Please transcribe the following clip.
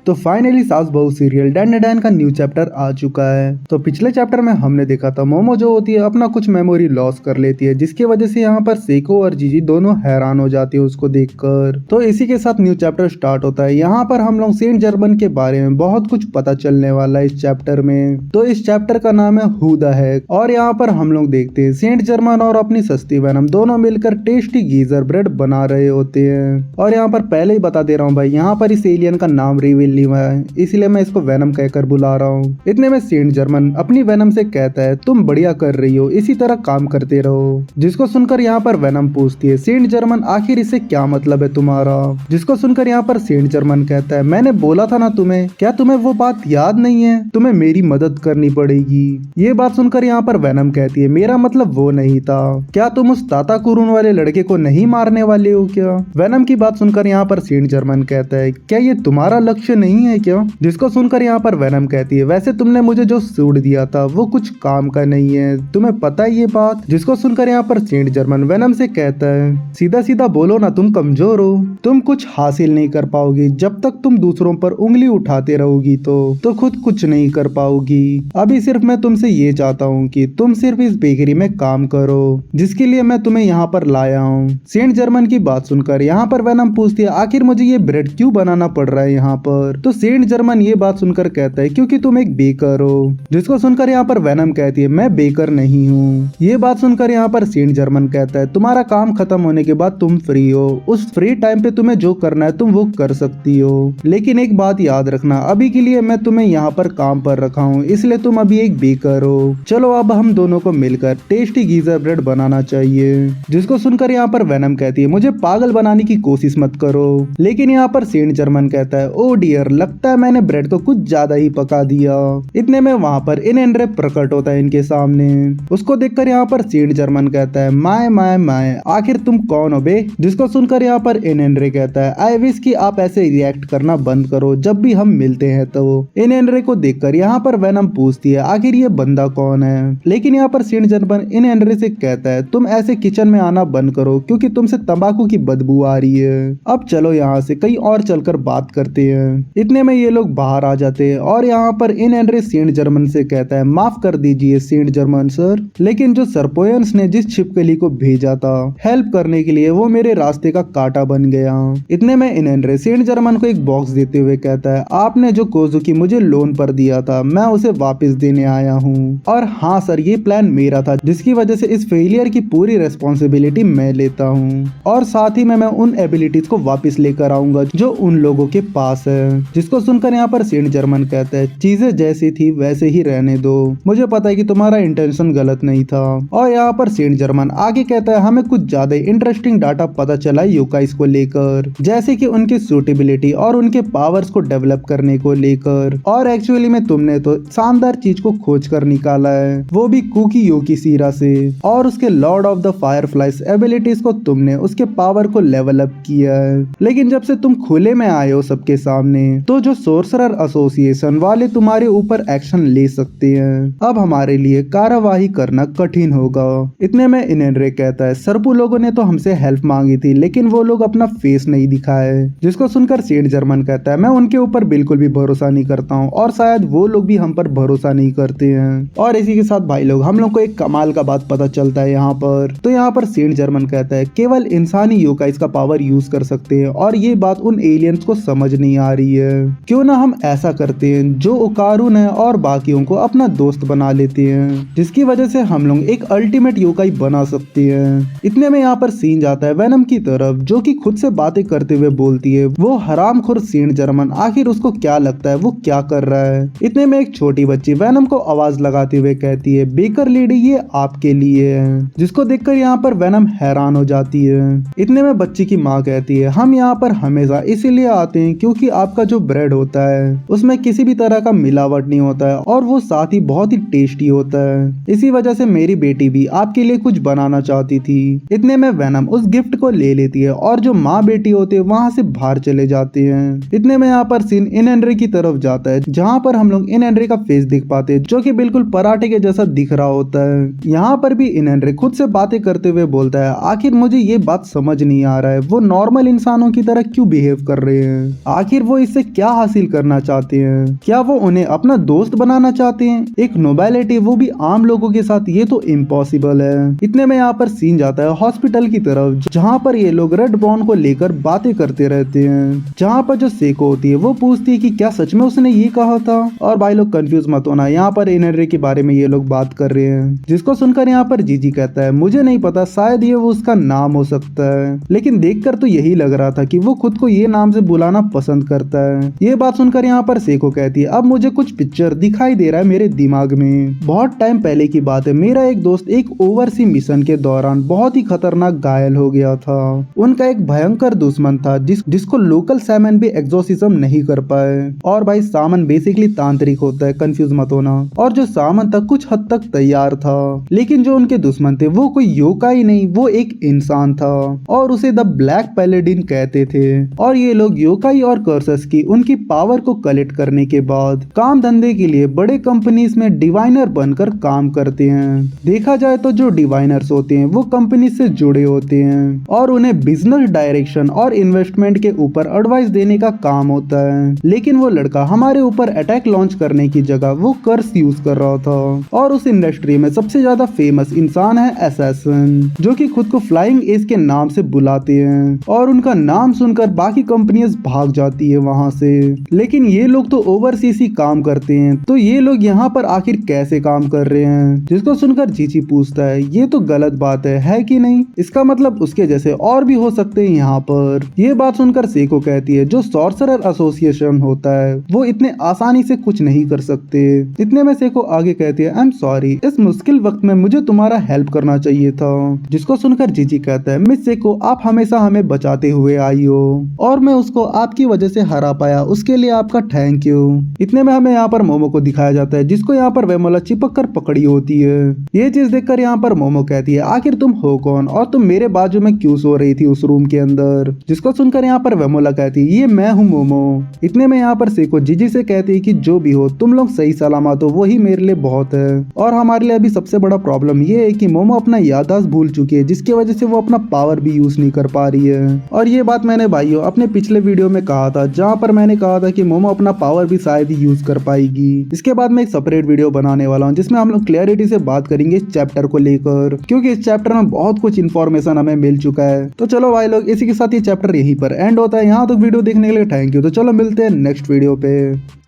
तो फाइनली सास बहू सीरियल डैन डैन का न्यू चैप्टर आ चुका है। तो पिछले चैप्टर में हमने देखा था मोमो जो होती है अपना कुछ मेमोरी लॉस कर लेती है, जिसकी वजह से यहाँ पर सेको और जीजी दोनों हैरान हो जाती है उसको देखकर। तो इसी के साथ न्यू चैप्टर स्टार्ट होता है। यहाँ पर हम लोग सेंट जर्मन के बारे में बहुत कुछ पता चलने वाला है इस चैप्टर में। तो इस चैप्टर का नाम है हू द हैक। और यहाँ पर हम लोग देखते हैं सेंट जर्मन और अपनी सस्ती वेनम दोनों मिलकर टेस्टी गीजर ब्रेड बना रहे होते हैं। और यहाँ पर पहले ही बता दे रहा हूँ भाई, यहाँ पर इस एलियन का नाम रिवील नहीं हुआ है, इसलिए मैं इसको वेनम कहकर बुला रहा हूँ। इतने में सेंट जर्मन अपनी वेनम से कहता है तुम बढ़िया कर रही हो, इसी तरह काम करते रहो। जिसको सुनकर यहाँ पर वेनम पूछती है सेंट जर्मन आखिर इससे क्या मतलब है तुम्हारा। जिसको सुनकर यहाँ पर सेंट जर्मन कहता है मैंने बोला था ना तुम्हें, क्या तुम्हें वो बात याद नहीं है, तुम्हें मेरी मदद करनी पड़ेगी। ये बात सुनकर यहाँ पर वेनम कहती है मेरा मतलब वो नहीं था, क्या तुम उस ताता कुरून वाले लड़के को नहीं मारने वाले हो क्या। वेनम की बात सुनकर यहाँ पर सेंट जर्मन कहता है क्या ये तुम्हारा लक्ष्य नहीं है क्या। जिसको सुनकर यहाँ पर वेनम कहती है वैसे तुमने मुझे जो सूट दिया था वो कुछ काम का नहीं है, तुम्हें पता है ये बात। जिसको सुनकर यहाँ पर सेंट जर्मन वेनम से कहता है सीधा सीधा बोलो ना, तुम कमजोर हो, तुम कुछ हासिल नहीं कर पाओगी। जब तक तुम दूसरों पर उंगली उठाते रहोगी तो खुद कुछ नहीं कर पाओगी। अभी सिर्फ मैं तुमसे ये चाहता हूँ कि तुम सिर्फ इस बेकरी में काम करो जिसके लिए मैं तुम्हें यहाँ पर लाया हूँ। सेंट जर्मन की बात सुनकर यहाँ पर वेनम पूछती है आखिर मुझे ये ब्रेड क्यों बनाना पड़ रहा है यहाँ पर। तो सेंट जर्मन ये बात सुनकर कहता है क्योंकि तुम एक बेकर हो। जिसको सुनकर यहाँ पर वेनम कहती है मैं बेकर नहीं हूँ। ये बात सुनकर यहाँ पर सेंट जर्मन कहता है तुम्हारा काम खत्म होने के बाद तुम फ्री हो, उस फ्री टाइम पे तुम्हें जो करना है तुम वो कर सकती हो, लेकिन एक बात याद रखना अभी के लिए मैं तुम्हें यहाँ पर काम पर रखा हूँ, इसलिए तुम अभी एक बेकर हो। चलो अब हम दोनों को मिलकर टेस्टी गीजर ब्रेड बनाना चाहिए। जिसको सुनकर यहाँ पर वेनम कहती है मुझे पागल बनाने की कोशिश मत करो। लेकिन यहाँ पर सेंट जर्मन कहता है ओ डियर, लगता है मैंने ब्रेड को कुछ ज्यादा ही पका दिया। इतने में वहाँ पर इन एंड्रे प्रकट होता है इनके सामने। उसको देखकर यहाँ पर सेंट जर्मन कहता है माय माय माय, आखिर तुम कौन हो बे। जिसको सुनकर यहाँ पर इन एंड्रे कहता है आई विश कि आप ऐसे रिएक्ट करना बंद करो जब भी हम मिलते हैं। तो इन एंड्रे को देखकर यहाँ पर वेनम पूछती है आखिर ये बंदा कौन है। लेकिन यहाँ पर सेंट जर्मन इन एंड्रे से कहता है तुम ऐसे किचन में आना बंद करो क्योंकि तुमसे तंबाकू की बदबू आ रही है। अब चलो यहाँ से कहीं और चलकर बात करते हैं। इतने में ये लोग बाहर आ जाते हैं और यहाँ पर इन एंड्रे सेंट जर्मन से कहता है माफ कर दीजिए सेंट जर्मन सर, लेकिन जो सरपोयंस ने जिस छिपकली को भेजा था हेल्प करने के लिए वो मेरे रास्ते का कांटा बन गया। इतने में इन एंड्रे सेंट जर्मन को एक बॉक्स देते हुए कहता है आपने जो कोजुकी मुझे लोन पर दिया था मैं उसे वापस देने आया हूँ। और हाँ सर, ये प्लान मेरा था जिसकी वजह से इस फेलियर की पूरी रेस्पॉन्सिबिलिटी मैं लेता हूँ, और साथ ही मैं उन एबिलिटीज को वापस लेकर आऊंगा जो उन लोगों के पास है। जिसको सुनकर यहाँ पर सेंट जर्मन कहता है चीजें जैसी थी वैसे ही रहने दो, मुझे पता है कि तुम्हारा इंटेंशन गलत नहीं था। और यहाँ पर सेंट जर्मन आगे कहता है हमें कुछ ज्यादा इंटरेस्टिंग डाटा पता चला योकाइस को लेकर, जैसे कि उनकी सूटेबिलिटी और उनके पावर्स को डेवलप करने को लेकर। और एक्चुअली में तुमने तो शानदार चीज को खोज कर निकाला है, वो भी कुकी योकी सीरा से। और उसके Lord of the fireflies abilities को तुमने उसके पावर को लेवल अप किया है। लेकिन जब से तुम खुले में आए हो सबके सामने तो जो सोर्सरर एसोसिएशन वाले तुम्हारे ऊपर एक्शन ले सकते हैं, अब हमारे लिए कार्यवाही करना कठिन होगा। इतने में इनेंड्रे कहता है सरपू लोगों ने तो हमसे हेल्प मांगी थी लेकिन वो लोग अपना फेस नहीं दिखाए। जिसको सुनकर सेंट जर्मन कहता है मैं उनके ऊपर बिल्कुल भी भरोसा नहीं करता हूँ और शायद वो लोग भी हम पर भरोसा नहीं करते हैं। और इसी के साथ भाई लोग हम लोग को एक कमाल का बात पता चलता है यहाँ पर। तो यहाँ पर सेंट जर्मन कहता है केवल इंसानी योकाइस का पावर यूज कर सकते हैं और ये बात उन एलियंस को समझ नहीं आ रही है। क्यों ना हम ऐसा करते हैं जो ओकारुन है और बाकियों को अपना दोस्त बना लेते हैं, जिसकी वजह से हम लोग एक अल्टीमेट योकाई बना सकते हैं। इतने में यहाँ पर सीन जाता है वेनम की तरफ जो कि खुद से बातें करते हुए बोलती है वो हरामखोर सेंट जर्मन आखिर उसको क्या लगता है वो क्या कर रहा है। इतने में एक छोटी बच्ची वेनम को आवाज लगाते हुए कहती है बेकर लेडी ये आपके लिए है। जिसको देखकर यहाँ पर वेनम हैरान हो जाती है। इतने में बच्ची की माँ कहती है हम यहाँ पर हमेशा इसीलिए आते हैं क्योंकि आपका जो ब्रेड होता है उसमें किसी भी तरह का मिलावट नहीं होता है और वो साथ ही बहुत ही टेस्टी होता है। इसी वजह से मेरी बेटी भी आपके लिए कुछ बनाना चाहती थी। इतने में वेनम उस गिफ्ट को ले लेती है और जो माँ बेटी होते हैं वहां से बाहर चले जाते हैं। इतने में यहाँ पर सीन इन एंड्रे की तरफ जाता है जहाँ पर हम लोग इन एंड्रे का फेस देख पाते हैं जो कि बिल्कुल पराठे के जैसा दिख रहा होता है। यहाँ पर भी इन एंड्रे खुद से बातें करते हुए बोलता है आखिर मुझे ये बात समझ नहीं आ रहा है वो नॉर्मल इंसानों की तरह क्यों बिहेव कर रहे हैं, आखिर वो इस इससे क्या हासिल करना चाहते हैं? क्या वो उन्हें अपना दोस्त बनाना चाहते हैं? एक नोबेलिटी, वो भी आम लोगों के साथ, ये तो इम्पॉसिबल है। इतने में यहाँ पर सीन जाता है हॉस्पिटल की तरफ, जहाँ पर ये लोग रेड ब्राउन को लेकर बातें करते रहते हैं। जहाँ पर जो सेको होती है वो पूछती है कि क्या सच में उसने ये कहा था। और भाई लोग कंफ्यूज मत होना, यहाँ पर इनरे के बारे में ये लोग बात कर रहे हैं, जिसको सुनकर यहाँ पर जीजी कहता है मुझे नहीं पता, शायद ये वो उसका नाम हो सकता है, लेकिन देखकर तो यही लग रहा था कि वो खुद को ये नाम से बुलाना पसंद करता है। ये बात सुनकर यहाँ पर सेको कहती है अब मुझे कुछ पिक्चर दिखाई दे रहा है मेरे दिमाग में। बहुत टाइम पहले की बात है, मेरा एक दोस्त एक ओवरसी मिशन के दौरान बहुत ही खतरनाक घायल हो गया था। उनका एक भयंकर दुश्मन था जिसको लोकल सामन भी एग्जॉर्सिज्म नहीं कर पाए। और भाई सामन बेसिकली तांत्रिक होता है, कंफ्यूज मत होना। और जो सामन था कुछ हद तक तैयार था, लेकिन जो उनके दुश्मन थे वो कोई योकाई नहीं, वो एक इंसान था और उसे द ब्लैक पैलेडिन कहते थे। और ये लोग योकाई और कर्सस की उनकी पावर को कलेक्ट करने के बाद काम धंधे के लिए बड़े कंपनीज में डिवाइनर बनकर काम करते हैं। देखा जाए तो जो डिवाइनर्स होते हैं वो कंपनी से जुड़े होते हैं और उन्हें बिजनेस डायरेक्शन और इन्वेस्टमेंट के ऊपर एडवाइस देने का काम होता है। लेकिन वो लड़का हमारे ऊपर अटैक लॉन्च करने की जगह वो कर्स यूज कर रहा था। और उस इंडस्ट्री में सबसे ज्यादा फेमस इंसान है असैसिन, जो कि खुद को फ्लाइंग एस के नाम से बुलाते हैं। और उनका नाम सुनकर बाकी कंपनियां भाग जाती है वहां से। लेकिन ये लोग तो ओवरसीज ही काम करते हैं, तो ये लोग यहाँ पर आखिर कैसे काम कर रहे हैं? जिसको सुनकर चीची पूछता है ये तो गलत बात है कि नहीं? इसका मतलब उसके जैसे और भी हो सकते हैं यहाँ पर। ये बात सुनकर सेको कहती है जो सॉर्सरर एसोसिएशन होता है वो इतने आसानी से कुछ नहीं कर सकते। इतने में सेको आगे कहती है आई एम सॉरी, इस मुश्किल वक्त में मुझे तुम्हारा हेल्प करना चाहिए था। जिसको सुनकर जीजी कहता है मिस सेको आप हमेशा हमें बचाते हुए आई हो और मैं उसको आपकी वजह से हरा पाया, उसके लिए आपका थैंक यू। इतने में हमें यहाँ पर मोमो को दिखाया जाता है, जिसको यहाँ पर वेमोला चिपक कर पकड़ी होती है। ये चीज देखकर यहाँ पर मोमो कहती है आखिर तुम हो कौन और तुम मेरे बाजू में क्यों सो रही थी उस रूम के अंदर? जिसको सुनकर यहाँ पर वेमोला कहती है ये मैं हूँ मोमो। इतने में यहाँ पर सेको जीजी से कहती है कि जो भी हो तुम लोग सही सलामत हो वही मेरे लिए बहुत है। और हमारे लिए अभी सबसे बड़ा प्रॉब्लम ये है कि मोमो अपना याददाश्त भूल चुकी है, जिसकी वजह से वो अपना पावर भी यूज नहीं कर पा रही है। और ये बात मैंने भाइयों अपने पिछले वीडियो में कहा था, जहाँ पर मैंने कहा था कि मोमो अपना पावर भी शायद ही यूज कर पाएगी। इसके बाद मैं एक सेपरेट वीडियो बनाने वाला हूँ जिसमें हम लोग क्लैरिटी से बात करेंगे इस चैप्टर को लेकर, क्योंकि इस चैप्टर में बहुत कुछ इन्फॉर्मेशन हमें मिल चुका है। तो चलो भाई लोग इसी के साथ ये चैप्टर यहीं पर एंड होता है। यहाँ तक वीडियो देखने के लिए थैंक यू। तो चलो मिलते हैं नेक्स्ट वीडियो पे।